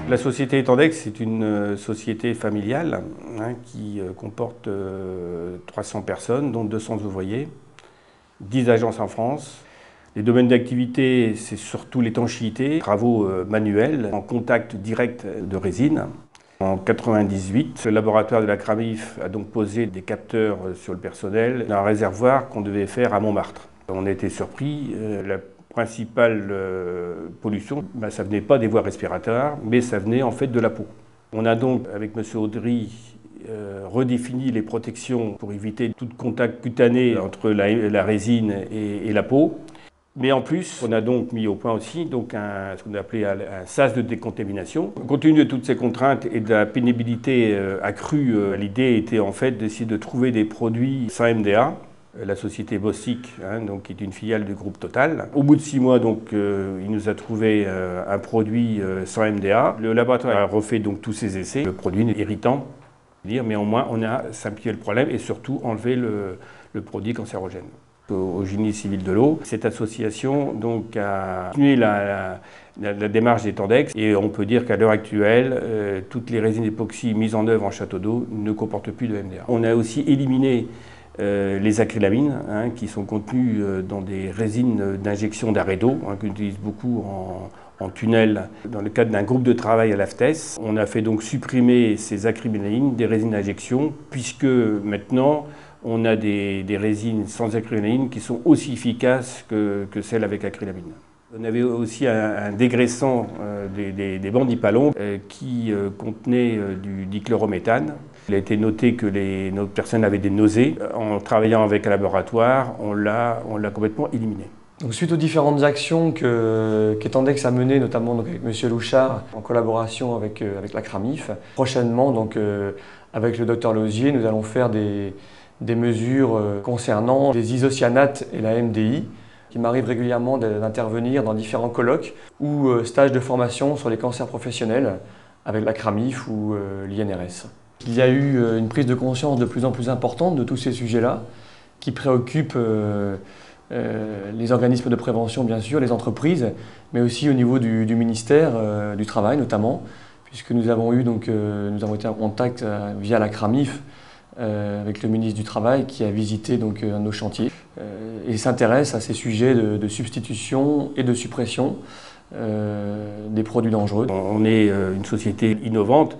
La société Etendex, c'est une société familiale qui comporte 300 personnes, dont 200 ouvriers, 10 agences en France. Les domaines d'activité, c'est surtout l'étanchéité, travaux manuels, en contact direct de résine. En 1998, le laboratoire de la Cramif a donc posé des capteurs sur le personnel d'un réservoir qu'on devait faire à Montmartre. On a été surpris. La principale pollution, ça venait pas des voies respiratoires, mais ça venait en fait de la peau. On a donc, avec M. Audry, redéfini les protections pour éviter tout contact cutané entre la résine et la peau. Mais en plus, on a donc mis au point aussi ce qu'on a appelé un sas de décontamination. Compte tenu de toutes ces contraintes et de la pénibilité accrue, l'idée était en fait d'essayer de trouver des produits sans MDA. La société Bostik, qui est une filiale du groupe Total. Au bout de 6 mois, il nous a trouvé un produit sans MDA. Le laboratoire a refait donc tous ses essais. Le produit est irritant, mais au moins on a simplifié le problème et surtout enlevé le produit cancérogène. Au génie civil de l'eau, cette association a continué la démarche d'Etendex et on peut dire qu'à l'heure actuelle, toutes les résines époxy mises en œuvre en château d'eau ne comportent plus de MDA. On a aussi éliminé les acrylamines qui sont contenues dans des résines d'injection d'arrêt d'eau qu'on utilise beaucoup en tunnel dans le cadre d'un groupe de travail à l'AFTES. On a fait donc supprimer ces acrylamines des résines d'injection puisque maintenant on a des résines sans acrylamine qui sont aussi efficaces que celles avec acrylamine. On avait aussi un dégraissant des bandipalons qui contenait du dichlorométhane. Il a été noté que nos personnes avaient des nausées. En travaillant avec un laboratoire, on l'a complètement éliminé. Donc, suite aux différentes actions qu'Etendex a menées, notamment avec M. Louchard, en collaboration avec la Cramif, prochainement, avec le Dr Lausier, nous allons faire des mesures concernant les isocyanates et la MDI. Il m'arrive régulièrement d'intervenir dans différents colloques ou stages de formation sur les cancers professionnels avec la Cramif ou l'INRS. Il y a eu une prise de conscience de plus en plus importante de tous ces sujets-là qui préoccupent les organismes de prévention, bien sûr, les entreprises, mais aussi au niveau du ministère du Travail notamment, puisque nous avons été en contact via la Cramif avec le ministre du Travail qui a visité un de nos chantiers et s'intéresse à ces sujets de substitution et de suppression des produits dangereux. On est une société innovante